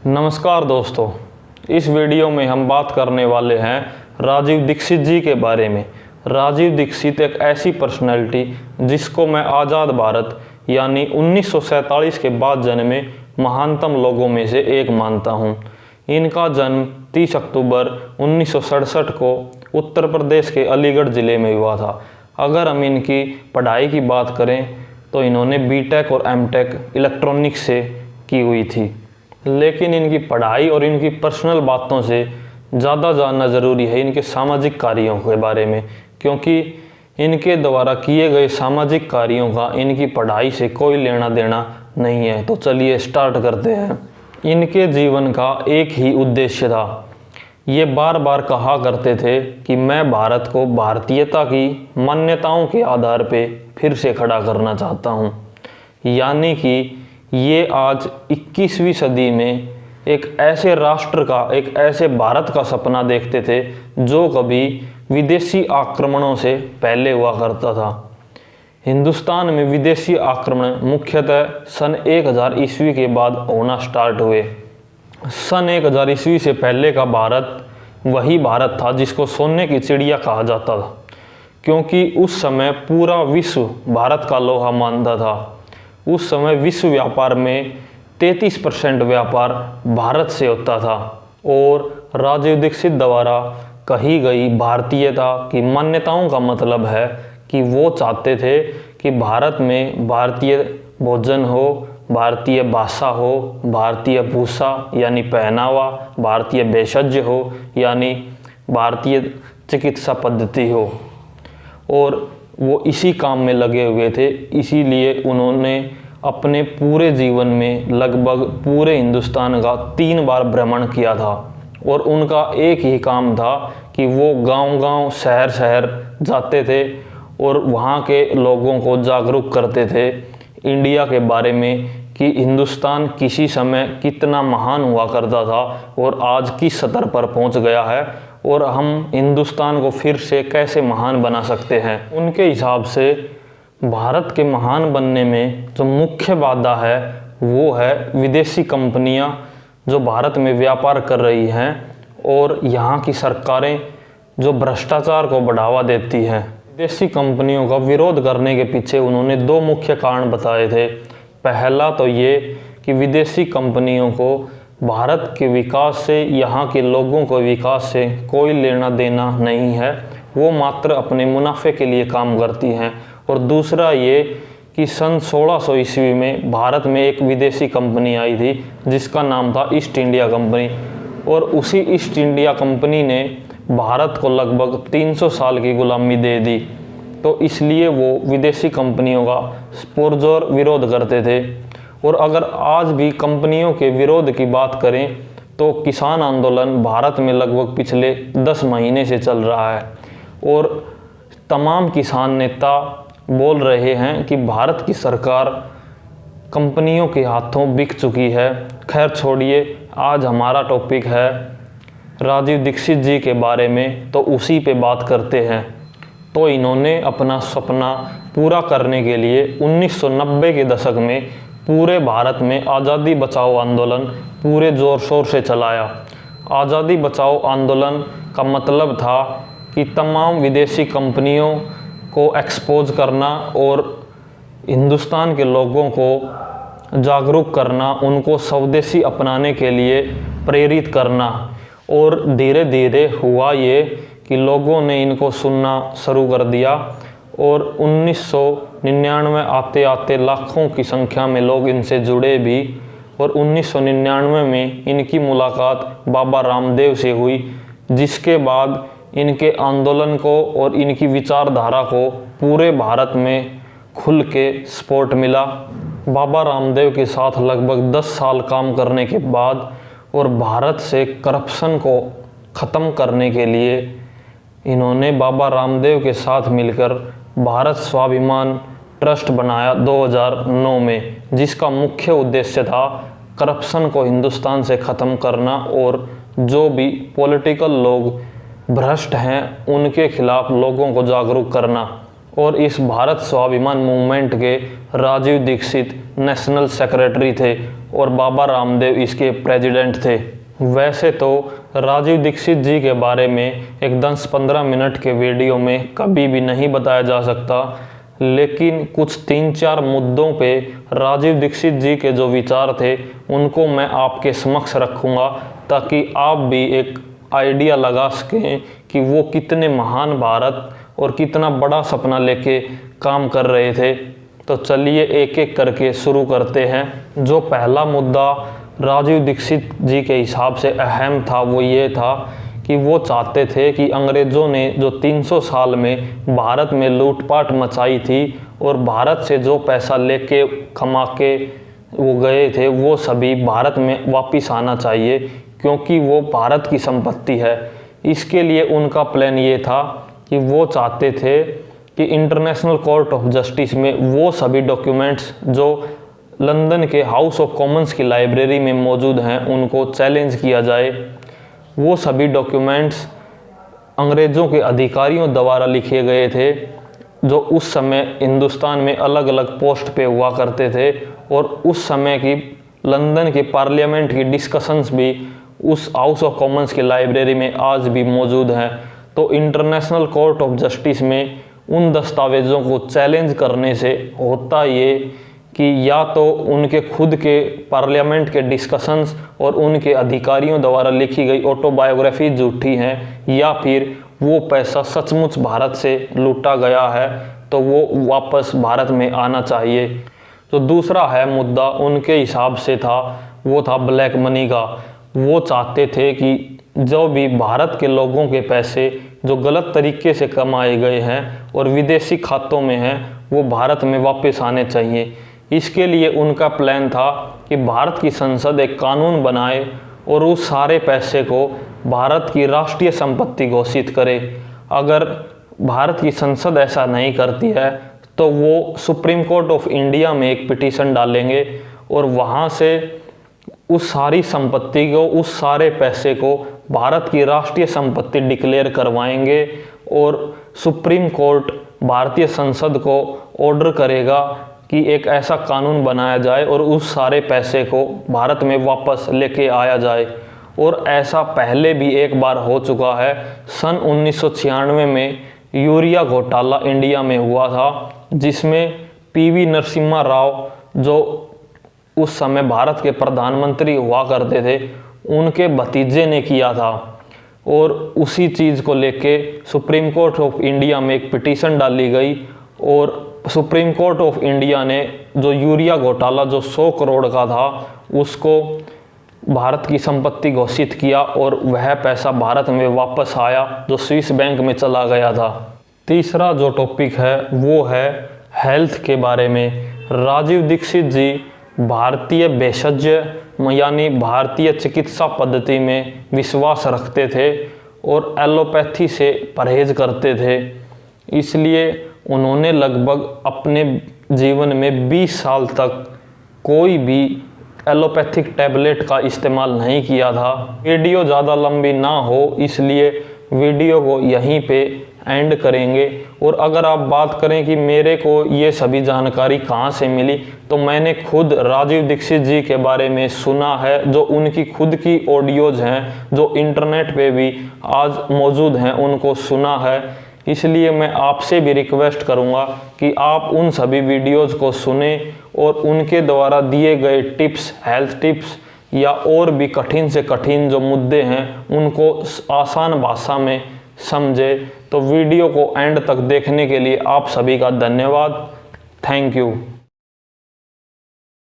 नमस्कार दोस्तों, इस वीडियो में हम बात करने वाले हैं राजीव दीक्षित जी के बारे में। राजीव दीक्षित एक ऐसी पर्सनैलिटी जिसको मैं आज़ाद भारत यानी 1947 के बाद जन्मे महानतम लोगों में से एक मानता हूँ। इनका जन्म 30 अक्टूबर 1967 को उत्तर प्रदेश के अलीगढ़ ज़िले में हुआ था। अगर हम इनकी पढ़ाई की बात करें तो इन्होंने बीटेक और एमटेक इलेक्ट्रॉनिक्स से की हुई थी, लेकिन इनकी पढ़ाई और इनकी पर्सनल बातों से ज़्यादा जानना ज़रूरी है इनके सामाजिक कार्यों के बारे में, क्योंकि इनके द्वारा किए गए सामाजिक कार्यों का इनकी पढ़ाई से कोई लेना देना नहीं है। तो चलिए स्टार्ट करते हैं। इनके जीवन का एक ही उद्देश्य था। ये बार बार कहा करते थे कि मैं भारत को भारतीयता की मान्यताओं के आधार पे फिर से खड़ा करना चाहता हूँ। यानी कि ये आज 21वीं सदी में एक ऐसे राष्ट्र का, एक ऐसे भारत का सपना देखते थे जो कभी विदेशी आक्रमणों से पहले हुआ करता था। हिंदुस्तान में विदेशी आक्रमण मुख्यतः सन 1000 ईस्वी के बाद होना स्टार्ट हुए। सन 1000 ईस्वी से पहले का भारत वही भारत था जिसको सोने की चिड़िया कहा जाता था, क्योंकि उस समय पूरा विश्व भारत का लोहा मानता था। उस समय विश्व व्यापार में 33% व्यापार भारत से होता था और राजीव दीक्षित द्वारा कही गई भारतीयता की मान्यताओं का मतलब है कि वो चाहते थे कि भारत में भारतीय भोजन हो, भारतीय भाषा हो, भारतीय भूषा यानी पहनावा, भारतीय भेषज हो यानी भारतीय चिकित्सा पद्धति हो, और वो इसी काम में लगे हुए थे। इसीलिए उन्होंने अपने पूरे जीवन में लगभग पूरे हिंदुस्तान का 3 बार भ्रमण किया था और उनका एक ही काम था कि वो गांव-गांव, शहर-शहर जाते थे और वहाँ के लोगों को जागरूक करते थे इंडिया के बारे में कि हिंदुस्तान किसी समय कितना महान हुआ करता था और आज किस स्तर पर पहुँच गया है और हम हिंदुस्तान को फिर से कैसे महान बना सकते हैं। उनके हिसाब से भारत के महान बनने में जो मुख्य बाधा है वो है विदेशी कंपनियां जो भारत में व्यापार कर रही हैं और यहाँ की सरकारें जो भ्रष्टाचार को बढ़ावा देती हैं। विदेशी कंपनियों का विरोध करने के पीछे उन्होंने 2 मुख्य कारण बताए थे। पहला तो ये कि विदेशी कंपनियों को भारत के विकास से, यहाँ के लोगों के विकास से कोई लेना देना नहीं है, वो मात्र अपने मुनाफे के लिए काम करती हैं। और दूसरा ये कि सन 1600 ईस्वी में भारत में एक विदेशी कंपनी आई थी जिसका नाम था ईस्ट इंडिया कंपनी, और उसी ईस्ट इंडिया कंपनी ने भारत को लगभग 300 साल की गुलामी दे दी। तो इसलिए वो विदेशी कंपनियों का पुरजोर विरोध करते थे। और अगर आज भी कंपनियों के विरोध की बात करें तो किसान आंदोलन भारत में लगभग पिछले 10 महीने से चल रहा है और तमाम किसान नेता बोल रहे हैं कि भारत की सरकार कंपनियों के हाथों बिक चुकी है। खैर छोड़िए, आज हमारा टॉपिक है राजीव दीक्षित जी के बारे में, तो उसी पे बात करते हैं। तो इन्होंने अपना सपना पूरा करने के लिए 1990 के दशक में पूरे भारत में आज़ादी बचाओ आंदोलन पूरे ज़ोर शोर से चलाया। आज़ादी बचाओ आंदोलन का मतलब था कि तमाम विदेशी कंपनियों को एक्सपोज करना और हिंदुस्तान के लोगों को जागरूक करना, उनको स्वदेशी अपनाने के लिए प्रेरित करना। और धीरे धीरे हुआ ये कि लोगों ने इनको सुनना शुरू कर दिया और 1999 आते आते लाखों की संख्या में लोग इनसे जुड़े भी। और 1999 में इनकी मुलाकात बाबा रामदेव से हुई, जिसके बाद इनके आंदोलन को और इनकी विचारधारा को पूरे भारत में खुल के सपोर्ट मिला। बाबा रामदेव के साथ लगभग 10 साल काम करने के बाद और भारत से करप्शन को ख़त्म करने के लिए इन्होंने बाबा रामदेव के साथ मिलकर भारत स्वाभिमान ट्रस्ट बनाया 2009 में, जिसका मुख्य उद्देश्य था करप्शन को हिंदुस्तान से ख़त्म करना और जो भी पॉलिटिकल लोग भ्रष्ट हैं उनके खिलाफ लोगों को जागरूक करना। और इस भारत स्वाभिमान मूवमेंट के राजीव दीक्षित नेशनल सेक्रेटरी थे और बाबा रामदेव इसके प्रेसिडेंट थे। वैसे तो राजीव दीक्षित जी के बारे में एक 10-15 मिनट के वीडियो में कभी भी नहीं बताया जा सकता, लेकिन कुछ 3-4 मुद्दों पे राजीव दीक्षित जी के जो विचार थे उनको मैं आपके समक्ष रखूँगा, ताकि आप भी एक आइडिया लगा सकें कि वो कितने महान भारत और कितना बड़ा सपना लेके काम कर रहे थे। तो चलिए एक एक करके शुरू करते हैं। जो पहला मुद्दा राजीव दीक्षित जी के हिसाब से अहम था वो ये था कि वो चाहते थे कि अंग्रेज़ों ने जो 300 साल में भारत में लूटपाट मचाई थी और भारत से जो पैसा लेके कमा के वो गए थे वो सभी भारत में वापस आना चाहिए, क्योंकि वो भारत की संपत्ति है। इसके लिए उनका प्लान ये था कि वो चाहते थे कि इंटरनेशनल कोर्ट ऑफ जस्टिस में वो सभी डॉक्यूमेंट्स जो लंदन के हाउस ऑफ कॉमन्स की लाइब्रेरी में मौजूद हैं उनको चैलेंज किया जाए। वो सभी डॉक्यूमेंट्स अंग्रेज़ों के अधिकारियों द्वारा लिखे गए थे जो उस समय हिंदुस्तान में अलग अलग पोस्ट पे हुआ करते थे, और उस समय की लंदन के पार्लियामेंट की डिस्कशंस भी उस हाउस ऑफ कॉमन्स की लाइब्रेरी में आज भी मौजूद हैं। तो इंटरनेशनल कोर्ट ऑफ जस्टिस में उन दस्तावेज़ों को चैलेंज करने से होता ये कि या तो उनके खुद के पार्लियामेंट के डिस्कशंस और उनके अधिकारियों द्वारा लिखी गई ऑटोबायोग्राफी झूठी हैं, या फिर वो पैसा सचमुच भारत से लूटा गया है, तो वो वापस भारत में आना चाहिए। तो दूसरा है मुद्दा उनके हिसाब से था वो था ब्लैक मनी का। वो चाहते थे कि जो भी भारत के लोगों के पैसे जो गलत तरीके से कमाए गए हैं और विदेशी खातों में हैं वो भारत में वापस आने चाहिए। इसके लिए उनका प्लान था कि भारत की संसद एक कानून बनाए और उस सारे पैसे को भारत की राष्ट्रीय संपत्ति घोषित करे। अगर भारत की संसद ऐसा नहीं करती है तो वो सुप्रीम कोर्ट ऑफ इंडिया में एक पिटीशन डालेंगे और वहाँ से उस सारी संपत्ति को, उस सारे पैसे को भारत की राष्ट्रीय संपत्ति डिक्लेयर करवाएंगे, और सुप्रीम कोर्ट भारतीय संसद को ऑर्डर करेगा कि एक ऐसा कानून बनाया जाए और उस सारे पैसे को भारत में वापस लेके आया जाए। और ऐसा पहले भी एक बार हो चुका है। सन 1996 में यूरिया घोटाला इंडिया में हुआ था, जिसमें पीवी नरसिम्हा राव जो उस समय भारत के प्रधानमंत्री हुआ करते थे उनके भतीजे ने किया था, और उसी चीज़ को लेके सुप्रीम कोर्ट ऑफ इंडिया में एक पिटीशन डाली गई और सुप्रीम कोर्ट ऑफ इंडिया ने जो यूरिया घोटाला जो 100 करोड़ का था उसको भारत की संपत्ति घोषित किया और वह पैसा भारत में वापस आया जो स्विस बैंक में चला गया था। तीसरा जो टॉपिक है वो है हेल्थ के बारे में। राजीव दीक्षित जी भारतीय भेषज यानी भारतीय चिकित्सा पद्धति में विश्वास रखते थे और एलोपैथी से परहेज करते थे। इसलिए उन्होंने लगभग अपने जीवन में 20 साल तक कोई भी एलोपैथिक टैबलेट का इस्तेमाल नहीं किया था। वीडियो ज़्यादा लंबी ना हो इसलिए वीडियो को यहीं पे एंड करेंगे। और अगर आप बात करें कि मेरे को ये सभी जानकारी कहाँ से मिली, तो मैंने खुद राजीव दीक्षित जी के बारे में सुना है, जो उनकी खुद की ऑडियोज़ हैं जो इंटरनेट पे भी आज मौजूद हैं, उनको सुना है। इसलिए मैं आपसे भी रिक्वेस्ट करूंगा कि आप उन सभी वीडियोज़ को सुने और उनके द्वारा दिए गए टिप्स, हेल्थ टिप्स या और भी कठिन से कठिन जो मुद्दे हैं उनको आसान भाषा में समझे। तो वीडियो को एंड तक देखने के लिए आप सभी का धन्यवाद। Thank you.